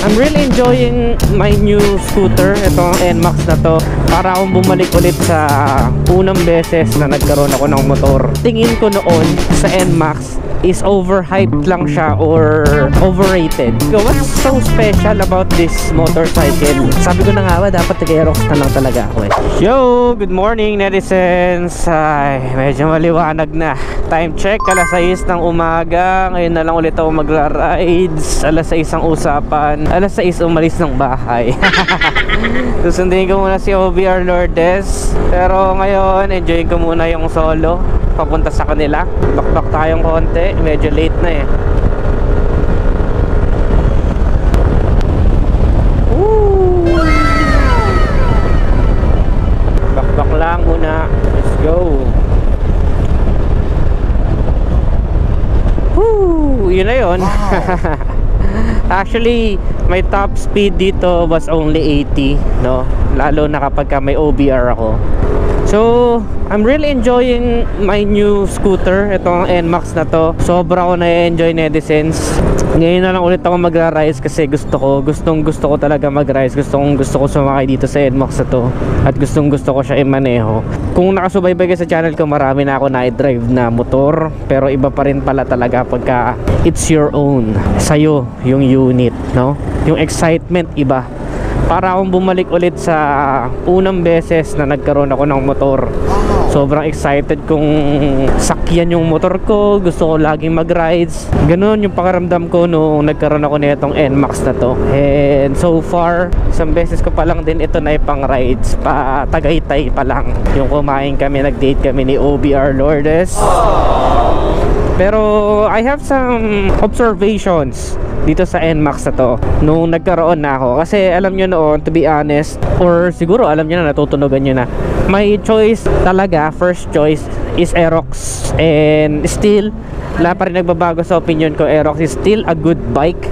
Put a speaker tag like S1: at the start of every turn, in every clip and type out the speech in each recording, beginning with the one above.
S1: I'm really enjoying my new scooter, itong NMAX na to. Para akong bumalik ulit sa unang beses na nagkaroon ako ng motor. Tingin ko noon sa NMAX is overhyped lang siya or overrated. So what's so special about this motorcycle? Sabi ko na nga ba, dapat nag-aerox na lang talaga ako eh. Yo! Good morning netizens! Ay, medyo maliwanag na. Time check, alas 6 ng umaga. Ngayon na lang ulit ako magla-rides. Alas 6 ang usapan. Alas 6 umalis ng bahay. Susundin ko muna si OBR Lourdes. Pero ngayon, enjoy ko muna yung solo papunta sa kanila. Bakbak tayong konti, medyo late na eh. Woo! Bakbak lang muna. Let's go. Woo! Yun na yun. Wow. Actually, my top speed dito was only 80, no? Lalo na kapag may OBR ako. So, I'm really enjoying my new scooter, itong NMAX na to. Sobra ko na-enjoy netizens. Ngayon na lang ulit ako magra-rides kasi gustong gusto ko talaga mag-rides. Gusto ko sumakay dito sa NMAX na to. At gusto ko siya imaneho. Kung nakasubaybay kayo sa channel ko, marami na ako na-drive na motor. Pero iba pa rin pala talaga pagka it's your own. Sa'yo, yung unit, no? Yung excitement, iba. Para akong bumalik ulit sa unang beses na nagkaroon ako ng motor. Sobrang excited kung sakyan yung motor ko. Gusto ko laging mag-rides. Ganun yung pakiramdam ko nung nagkaroon ako nitong NMAX na to. And so far, isang beses ko pa lang din ito na ipang rides. Pa Tagaytay pa lang. Yung kumain kami, nag-date kami ni OBR Lourdes. Pero I have some observations dito sa NMAX na to nung nagkaroon na ako. Kasi alam nyo noon, to be honest, or siguro alam nyo na, natutunogan nyo na, my choice talaga, first choice is Aerox. And still, wala pa rin nagbabago sa opinion ko. Aerox is still a good bike.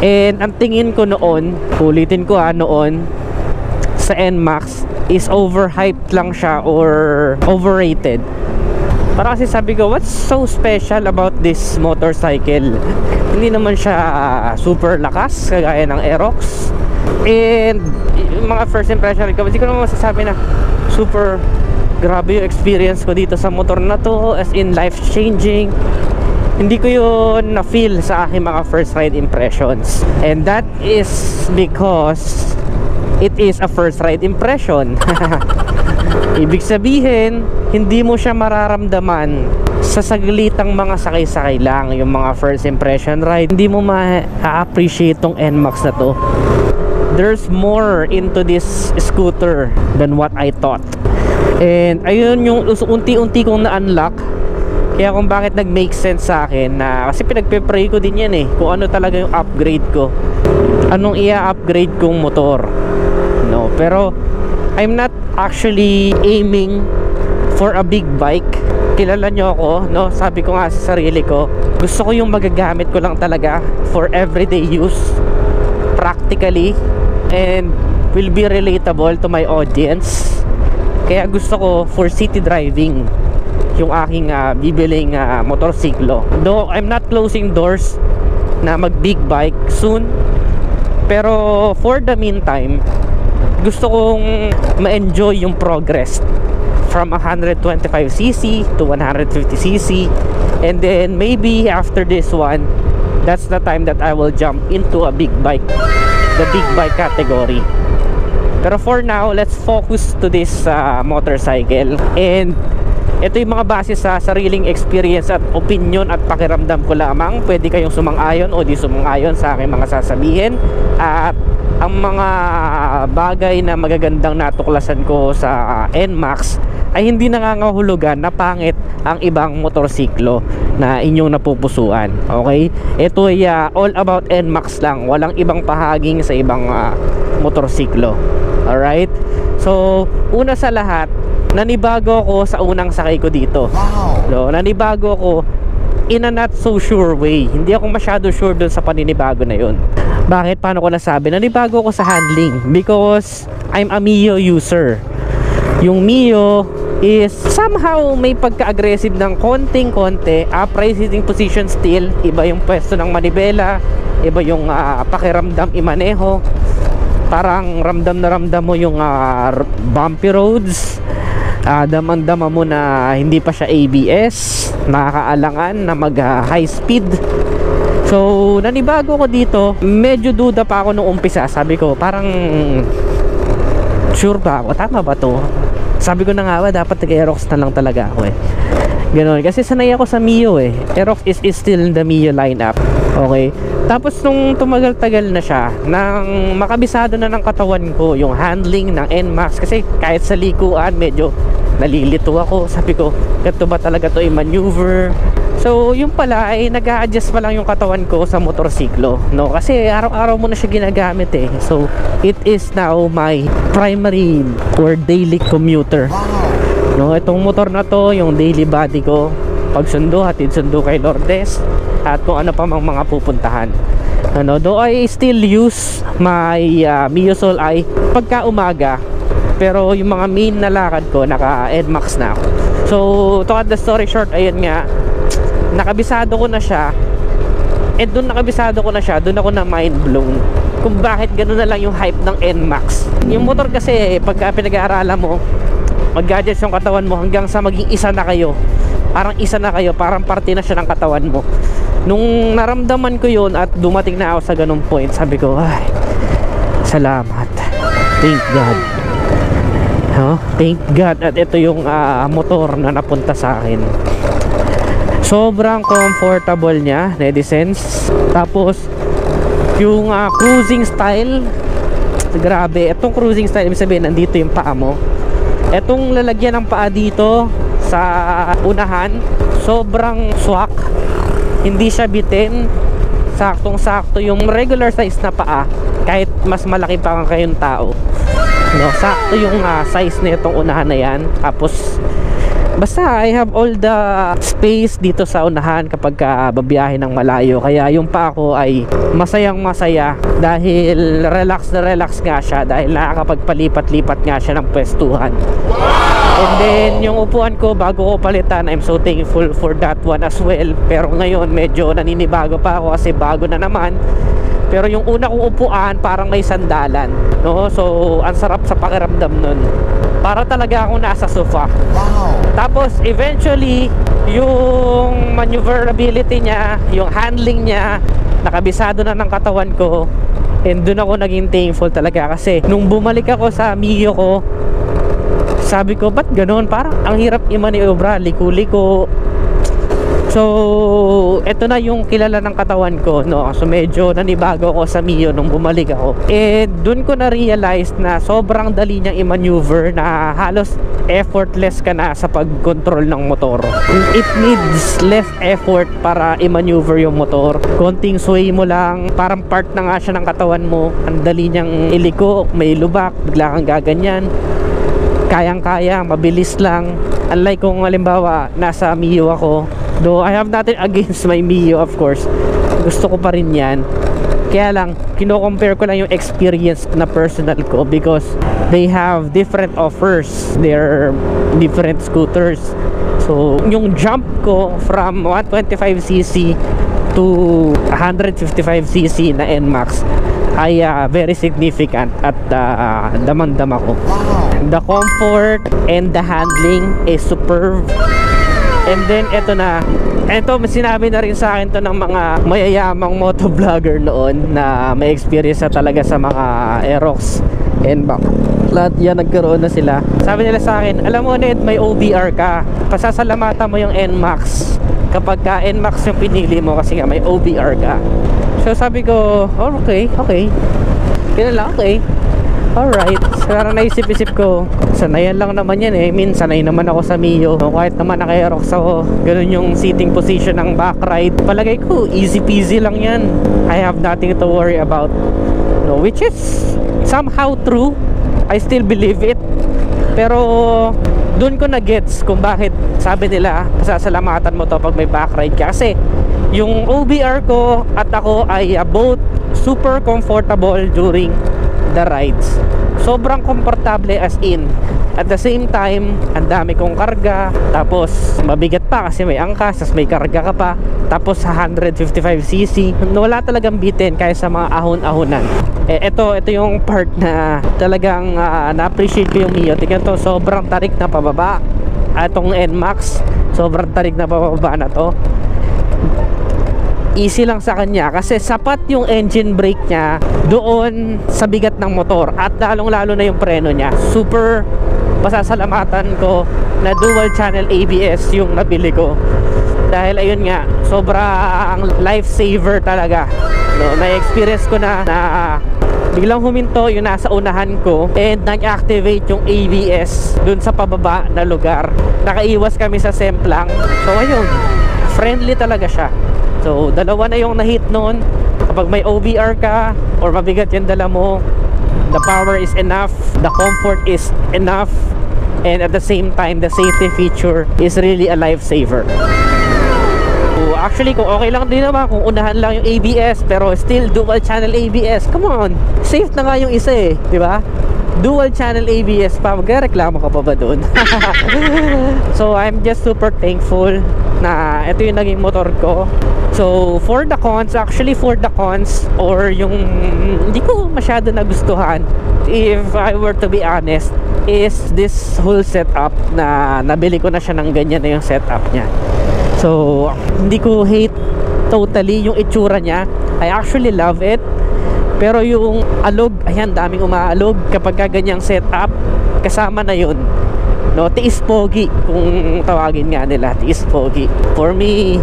S1: And ang tingin ko noon, ulitin ko noon, sa NMAX is overhyped lang siya or overrated. Para kasi sabi ko, what's so special about this motorcycle? Hindi naman siya super lakas kagaya ng Aerox. And yung mga first impression ko, hindi ko naman masasabi na super grabe yung experience ko dito sa motor na to, as in life changing. Hindi ko yun na-feel sa aking mga first ride impressions. And that is because it is a first ride impression. Ibig sabihin, hindi mo siya mararamdaman sa saglitang mga sakay-sakay lang. Yung mga first impression ride, hindi mo ma-appreciate tong NMAX na to. There's more into this scooter than what I thought. And ayun yung unti-unti kong na-unlock. Kaya kung bakit nag-make sense sa akin na, kasi pinagpe-pray ko din yan eh, kung ano talaga yung upgrade ko, anong i-upgrade kong motor, no? Pero I'm not actually aiming for a big bike. Kilala nyo ako, no? Sabi ko nga sa sarili ko, gusto ko yung magagamit ko lang talaga for everyday use, practically, and will be relatable to my audience. Kaya gusto ko for city driving yung aking bibiling motorsiklo. Though I'm not closing doors na mag big bike soon, pero for the meantime, gusto kong ma-enjoy yung progress from 125cc to 150cc, and then maybe after this one, that's the time that I will jump into a big bike, the big bike category. Pero for now, let's focus to this motorcycle. And ito yung mga base sa sariling experience at opinion at pakiramdam ko lamang. Pwede kayong sumang-ayon o di sumang-ayon sa aking mga sasabihin. At ang mga bagay na magagandang natuklasan ko sa NMAX ay hindi nangangahulugan na pangit ang ibang motorsiklo na inyong napupusuan. Okay? Ito ay all about NMAX lang. Walang ibang pahaging sa ibang motorsiklo. Alright? So, una sa lahat, nanibago ako sa unang sakay ko dito. No, nanibago ako in a not so sure way. Hindi ako masyado sure dun sa paninibago na yun. Bakit? Paano ko nasabi? Nanibago ako sa handling because I'm a Mio user. Yung Mio, is somehow may pagka-aggressive ng konting-konti. Upright sitting position still, iba yung pwesto ng manibela, iba yung pakiramdam imaneho. Parang ramdam na ramdam mo yung bumpy roads. Damang-dama mo na hindi pa siya ABS, nakakaalangan na mag high speed. So nanibago ko dito. Medyo duda pa ako nung umpisa. Sabi ko parang sure ba ako, tama ba to? Sabi ko na nga ba, dapat nag-Aerox na lang talaga ako Ganon, kasi sanay ako sa Mio Aerox is still in the Mio lineup. Okay, tapos nung tumagal-tagal na siya, nang makabisado na ng katawan ko yung handling ng NMAX, kasi kahit sa likuan medyo nalilito ako. Sabi ko, ganito ba talaga to i-maneuver? So yung pala ay nag-a-adjust pa lang yung katawan ko sa motorsiklo, no? Kasi araw-araw mo na siya ginagamit So it is now my primary or daily commuter. No, itong motor na to, yung daily body ko. Pagsundo, hatid sundo kay Lourdes, at kung ano pa mang mga pupuntahan. Though I still use my Mio Soul I pagka umaga, pero yung mga main na lakad ko, naka NMAX na ako. So to cut the story short, ayun nga, nakabisado ko na siya. Doon nakabisado ko na siya, doon ako na mind blown kung bakit gano'n na lang yung hype ng NMAX. Yung motor kasi, pagka pinag-aaralan mo, mag-adjust yung katawan mo hanggang sa maging isa na kayo. Parang isa na kayo, parang parte na siya ng katawan mo. Nung naramdaman ko yun at dumating na ako sa ganung point, sabi ko, ay, salamat, thank God. Thank God at ito yung motor na napunta sa akin. Sobrang comfortable niya, Netizen's. Tapos yung cruising style, grabe. Itong cruising style, ibig sabihin nandito yung paa mo. Itong lalagyan ng paa dito sa unahan, sobrang swak. Hindi siya bitin. Saktong-sakto yung regular size na paa, kahit mas malaki pa kayong tao. No, sakto yung size na itong unahan na yan. Tapos basta I have all the space dito sa unahan kapag babiyahe ng malayo. Kaya yung pa ako ay masayang masaya dahil relax na relax nga siya, dahil nakakapagpalipat-lipat nga siya ng pwestuhan. And then yung upuan ko bago ko palitan, I'm so thankful for that one as well. Pero ngayon medyo naninibago pa ako kasi bago na naman. Pero yung una kong upuan parang may sandalan, no? So ang sarap sa pakiramdam nun. Para talaga ako nasa sofa. Wow. Tapos eventually yung maneuverability niya, yung handling niya, nakabisado na ng katawan ko. And dun ako naging thankful talaga kasi nung bumalik ako sa Mio ko, sabi ko, ba't ganun? Parang ang hirap i-maniobra, liko-liko. So eto na yung kilala ng katawan ko, no? So medyo nanibago ako sa Mio nung bumalik ako. Dun ko na-realize na sobrang dali niyang i-maneuver, na halos effortless ka na sa pag-control ng motor. It needs less effort para i-maneuver yung motor. Konting sway mo lang, parang part na nga siya ng katawan mo. Ang dali niyang iliko, may lubak, bigla kang gaganyan. Kayang-kaya, mabilis lang. Unlike kung halimbawa nasa Mio ako, though I have nothing against my Mio, of course, gusto ko pa rin yan. Kaya lang, kino-compare ko lang yung experience na personal ko because they have different offers. They're different scooters. So yung jump ko from 125cc to 155cc na NMAX ay very significant at damang-dama ko. The comfort and the handling is superb. And then eto na, eto sinabi na rin sa akin to ng mga mayayamang motovlogger noon na may experience na talaga sa mga Aerox NMAX. Lahat yan nagkaroon na sila. Sabi nila sa akin, alam mo Ned, may OBR ka, pasasalamatan mo yung NMAX kapag ka NMAX yung pinili mo kasi nga may OBR ka. So sabi ko, oh, okay. Kaya lang, okay. Alright, parang naisip-isip ko, sanayan lang naman yan I mean, sanay naman ako sa Mio. Kahit naman naka-Aerox ako, ganun yung seating position ng back ride. Palagay ko, easy peasy lang yan. I have nothing to worry about. No, which is somehow true. I still believe it. Pero dun ko na-gets kung bakit sabi nila, pasasalamatan mo to pag may back ride ka. Kasi yung OBR ko at ako ay both super comfortable during the rides. Sobrang komportable as in. At the same time, ang dami kong karga. Tapos mabigat pa kasi may angkas, tapos may karga ka pa. Tapos sa 155cc, wala talagang bitin kaya sa mga ahon-ahonan. Ito yung part na talagang na-appreciate ko yung Mio. Tingnan to, sobrang tarik na pababa. Itong NMAX, sobrang tarik na pababa na to. Easy lang sa kanya kasi sapat yung engine brake niya doon sa bigat ng motor, at lalong lalo na yung preno niya. Super pasasalamatan ko na dual channel ABS yung nabili ko, dahil ayun nga, sobrang lifesaver talaga, no? Na-experience ko na biglang huminto yung nasa unahan ko and nag-activate yung ABS dun sa pababa na lugar. Nakaiwas kami sa semplang, so ayun, friendly talaga siya. So, dalawa na yung na-hit noon. Kapag may OBR ka or mabigat yung dala mo, the power is enough, the comfort is enough, and at the same time, the safety feature is really a lifesaver. So, actually, kung okay lang din naman, kung unahan lang yung ABS, pero still dual channel ABS, come on, safe na nga yung isa eh, di ba? Dual channel ABS pa, magreklamo ka pa ba doon? So I'm just super thankful na ito yung naging motor ko. So for the cons, actually for the cons, or yung hindi ko masyado nagustuhan, if I were to be honest, is this whole setup na nabili ko na siya ng ganyan na yung setup niya. So hindi ko hate totally yung itsura niya. I actually love it. Pero yung alog, ayan, daming umaalog kapag ganyang setup, kasama na yun, no? Tiis pogi, kung tawagin nga nila, tiis pogi. For me,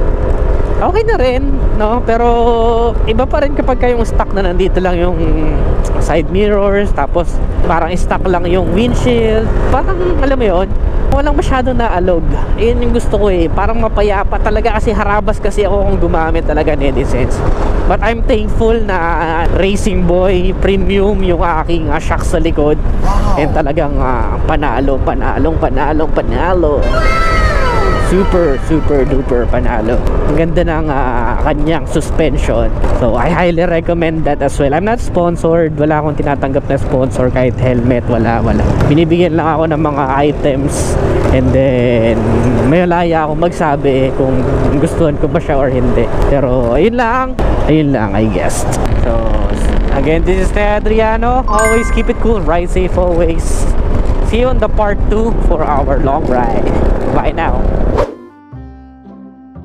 S1: okay na rin, no? Pero iba pa rin kapag yung stock na nandito lang yung side mirrors, tapos parang stock lang yung windshield. Parang, alam mo yun, walang masyado na alog. Yun yung gusto ko eh, parang mapayapa talaga, kasi harabas kasi ako kung gumamit talaga netizense. But I'm thankful na Racing Boy Premium yung aking shock sa likod. And talagang panalo. Super duper panalo. Ang ganda ng kanyang suspension. So I highly recommend that as well. I'm not sponsored, wala akong tinatanggap na sponsor, kahit helmet, wala. Binibigyan lang ako ng mga items, and then may laya akong magsabi kung gustuhan ko ba siya or hindi. Pero ayun lang I guess. So again, this is Adriano. Always keep it cool, ride safe always. See you on the part 2 for our long ride. Bye now.